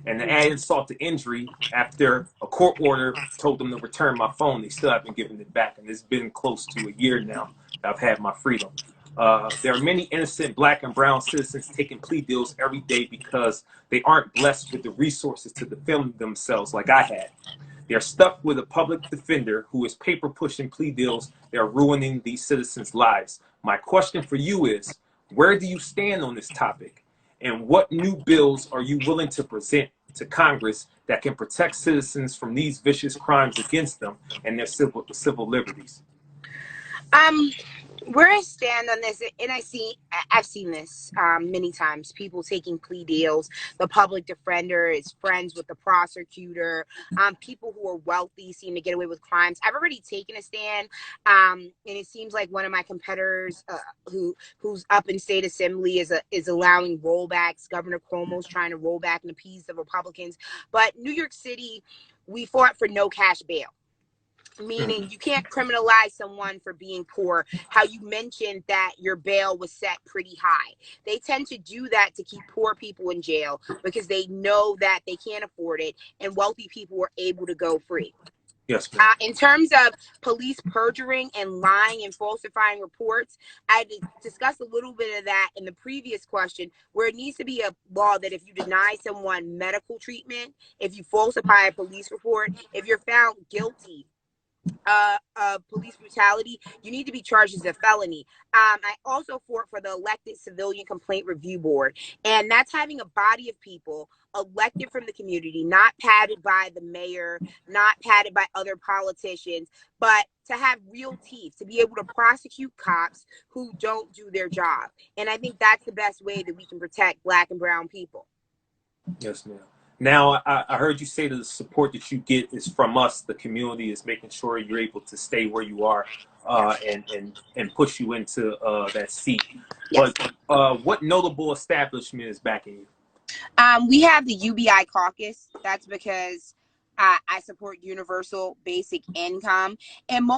And to add insult to injury, after a court order told them to return my phone, they still haven't given it back. And it's been close to a year now that I've had my freedom. There are many innocent Black and brown citizens taking plea deals every day because they aren't blessed with the resources to defend themselves like I had. They're stuck with a public defender who is paper pushing plea deals. They're ruining these citizens' lives. My question for you is, where do you stand on this topic? And what new bills are you willing to present to Congress that can protect citizens from these vicious crimes against them and their civil liberties? Where I stand on this, and I've seen this many times, people taking plea deals. The public defender is friends with the prosecutor. People who are wealthy seem to get away with crimes. I've already taken a stand, and it seems like one of my competitors who's up in state assembly is allowing rollbacks. Governor Cuomo's trying to roll back and appease the Republicans. But New York City, we fought for no cash bail. Meaning you can't criminalize someone for being poor. How you mentioned that your bail was set pretty high. They tend to do that to keep poor people in jail because they know that they can't afford it, and wealthy people are able to go free. Yes, in terms of police perjuring and lying and falsifying reports, I discussed a little bit of that in the previous question, where it needs to be a law that if you deny someone medical treatment, if you falsify a police report, if you're found guilty police brutality, you need to be charged as a felony. I also fought for the elected civilian complaint review board, and that's having a body of people elected from the community, not padded by the mayor, not padded by other politicians, but to have real teeth, to be able to prosecute cops who don't do their job. And I think that's the best way that we can protect Black and brown people. Yes, ma'am. Now, I heard you say that the support that you get is from us. The community is making sure you're able to stay where you are and push you into that seat. Yes. But what notable establishment is backing you? We have the UBI caucus. That's because I support universal basic income. And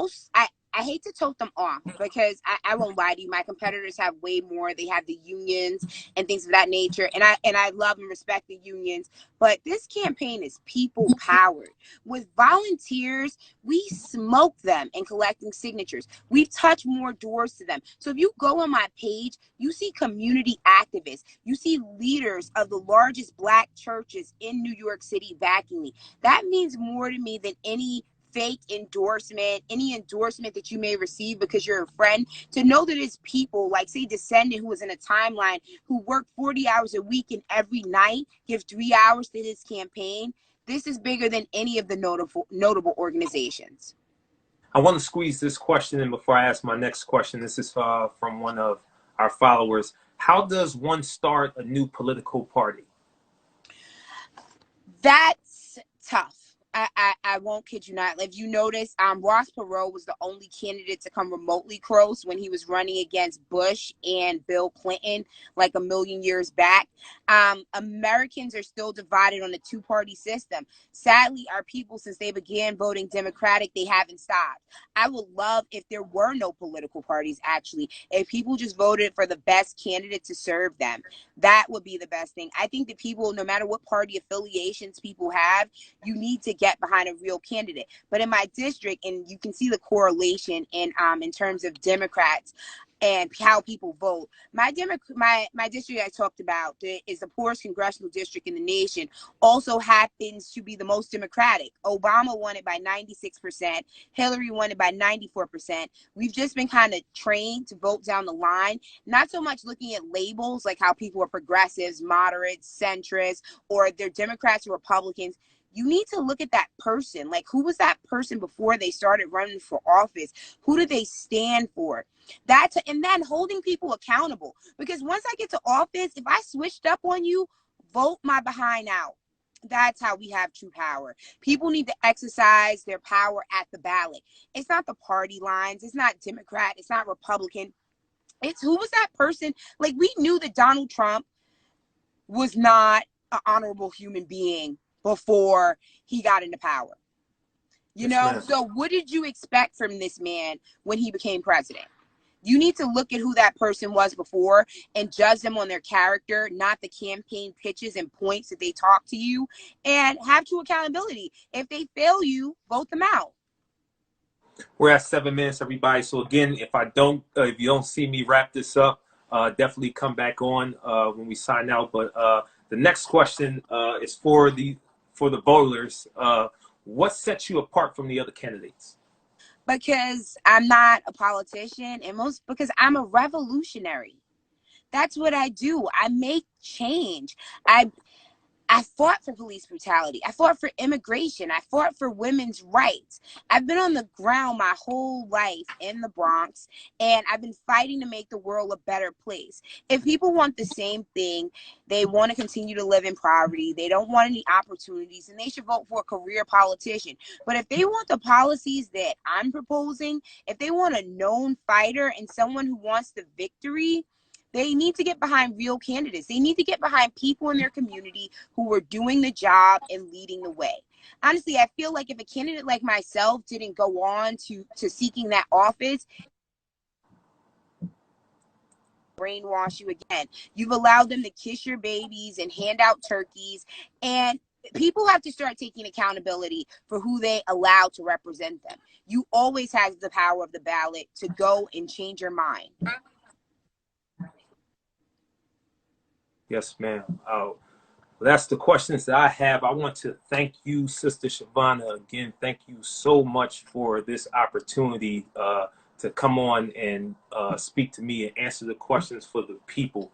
I hate to tote them off because I won't lie to you. My competitors have way more. They have the unions and things of that nature. And I love and respect the unions. But this campaign is people powered. With volunteers, we smoke them in collecting signatures. We've touched more doors to them. So if you go on my page, you see community activists. You see leaders of the largest Black churches in New York City backing me. That means more to me than any fake endorsement, any endorsement that you may receive because you're a friend. To know that it's people like, say, Descendant, who was in a timeline, who worked 40 hours a week and every night give 3 hours to his campaign. This is bigger than any of the notable organizations. I want to squeeze this question in before I ask my next question. This is from one of our followers. How does one start a new political party? That's tough. I won't kid you not. If you notice, Ross Perot was the only candidate to come remotely close when he was running against Bush and Bill Clinton like a million years back. Americans are still divided on the two-party system. Sadly, our people, since they began voting Democratic, they haven't stopped. I would love if there were no political parties, actually. If people just voted for the best candidate to serve them, that would be the best thing. I think that people, no matter what party affiliations people have, you need to get behind a real candidate. But in my district, and you can see the correlation in terms of Democrats and how people vote. My district I talked about is the poorest congressional district in the nation, also happens to be the most Democratic. Obama won it by 96%. Hillary won it by 94%. We've just been kind of trained to vote down the line, not so much looking at labels like how people are progressives, moderates, centrists, or they're Democrats or Republicans. You need to look at that person. Like, who was that person before they started running for office? Who do they stand for? And then holding people accountable. Because once I get to office, if I switched up on you, vote my behind out. That's how we have true power. People need to exercise their power at the ballot. It's not the party lines. It's not Democrat. It's not Republican. It's who was that person? Like, we knew that Donald Trump was not an honorable human being before he got into power. You know, so what did you expect from this man when he became president? You need to look at who that person was before and judge them on their character, not the campaign pitches and points that they talk to you, and have true accountability. If they fail you, vote them out. We're at 7 minutes, everybody. So again, if you don't see me wrap this up, definitely come back on when we sign out. But the next question is for the voters. What sets you apart from the other candidates? Because I'm not a politician, and because I'm a revolutionary. That's what I do. I make change. I fought for police brutality. I fought for immigration. I fought for women's rights. I've been on the ground my whole life in the Bronx, and I've been fighting to make the world a better place. If people want the same thing, they want to continue to live in poverty, they don't want any opportunities, and they should vote for a career politician. But if they want the policies that I'm proposing, if they want a known fighter and someone who wants the victory, they need to get behind real candidates. They need to get behind people in their community who are doing the job and leading the way. Honestly, I feel like if a candidate like myself didn't go on to seeking that office, brainwash you again. You've allowed them to kiss your babies and hand out turkeys. And people have to start taking accountability for who they allow to represent them. You always have the power of the ballot to go and change your mind. Yes, ma'am. That's the questions that I have. I want to thank you, Sister Chivona. Again, thank you so much for this opportunity to come on and speak to me and answer the questions for the people.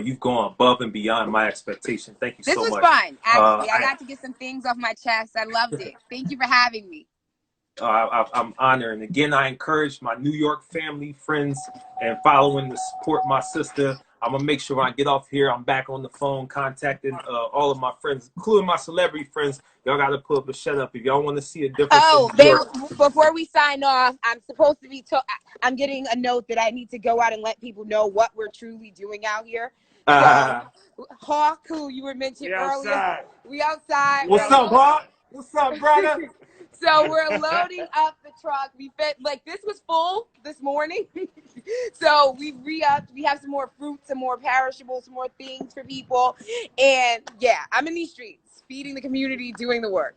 You've gone above and beyond my expectation. Thank you so much. This was fun, actually. I got to get some things off my chest. I loved it. Thank you for having me. I'm honored. And again, I encourage my New York family, friends, and following to support my sister. I'm going to make sure when I get off here, I'm back on the phone contacting all of my friends, including my celebrity friends. Y'all got to put up a shut up if y'all want to see a difference. Before we sign off, I'm supposed to be I'm getting a note that I need to go out and let people know what we're truly doing out here. Hawk, who you were mentioning earlier. We outside. What's up, Hawk? What's up, brother? So we're loading up the truck. This was full this morning. So we re-upped. We have some more fruit, some more perishables, some more things for people. And yeah, I'm in these streets, feeding the community, doing the work.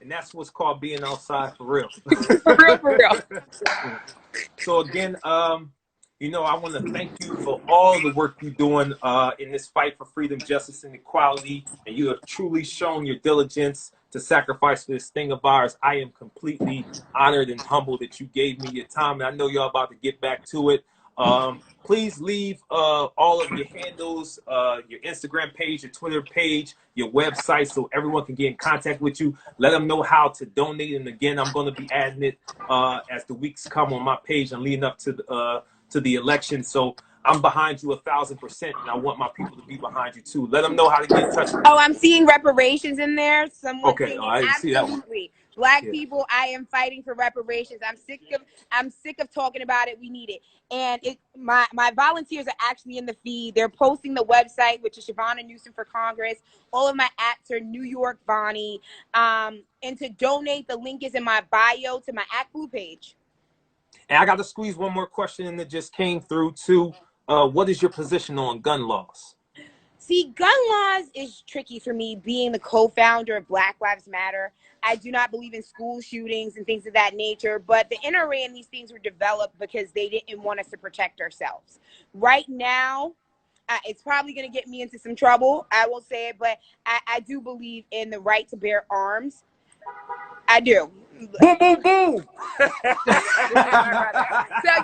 And that's what's called being outside for real. For real. So again, you know, I want to thank you for all the work you're doing in this fight for freedom, justice, and equality. And you have truly shown your diligence to sacrifice for this thing of ours. I am completely honored and humbled that you gave me your time. And I know y'all about to get back to it. Please leave all of your handles, your Instagram page, your Twitter page, your website, so everyone can get in contact with you. Let them know how to donate. And again, I'm going to be adding it as the weeks come on my page and leading up to the election. So I'm behind you 1,000%, and I want my people to be behind you too. Let them know how to get in touch with you. Oh, I'm seeing reparations in there. Okay, I didn't see that one. Black people, I am fighting for reparations. I'm sick of talking about it. We need it. And my volunteers are actually in the feed. They're posting the website, which is Chivona Newsome for Congress. All of my apps are New York Bonnie. And to donate, the link is in my bio to my Act Blue page. And I got to squeeze one more question in that just came through too. What is your position on gun laws? See, gun laws is tricky for me, being the co-founder of Black Lives Matter. I do not believe in school shootings and things of that nature. But the NRA and these things were developed because they didn't want us to protect ourselves. Right now, it's probably going to get me into some trouble. I will say it, but I do believe in the right to bear arms. I do. Boom, boom, boom. So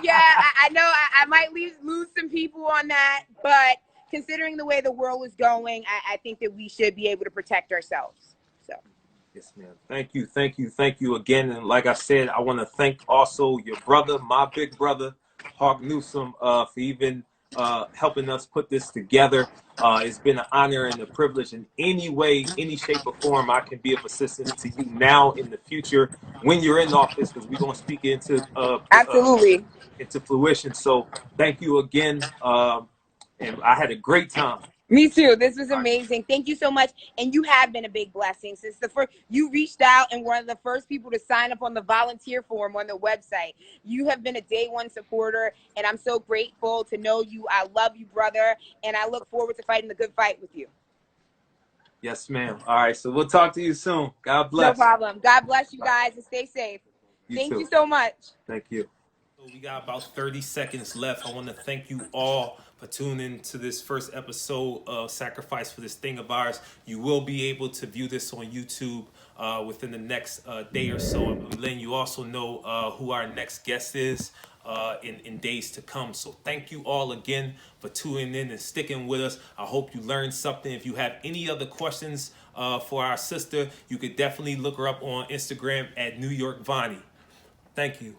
yeah, I know I might lose some people on that, but considering the way the world is going, I think that we should be able to protect ourselves. So. Yes, ma'am. Thank you again. And like I said, I want to thank also your brother, my big brother, Hawk Newsome, for even helping us put this together. It's been an honor and a privilege in any way, any shape or form I can be of assistance to you now in the future when you're in office, because we're going to speak into Absolutely. Into fruition. So thank you again. And I had a great time. Me too. This was amazing. Thank you so much. And you have been a big blessing since the first, you reached out and one of the first people to sign up on the volunteer form on the website. You have been a day one supporter, and I'm so grateful to know you. I love you, brother, and I look forward to fighting the good fight with you. Yes, ma'am. All right. So we'll talk to you soon. God bless. No problem. God bless you guys and stay safe. Thank you so much. Thank you. So we got about 30 seconds left. I want to thank you all for tuning in to this first episode of Sacrifice for This Thing of Ours. You will be able to view this on YouTube within the next day or so. I'm letting you also know who our next guest is in days to come. So thank you all again for tuning in and sticking with us. I hope you learned something. If you have any other questions for our sister, you could definitely look her up on Instagram at New York Vonnie. Thank you.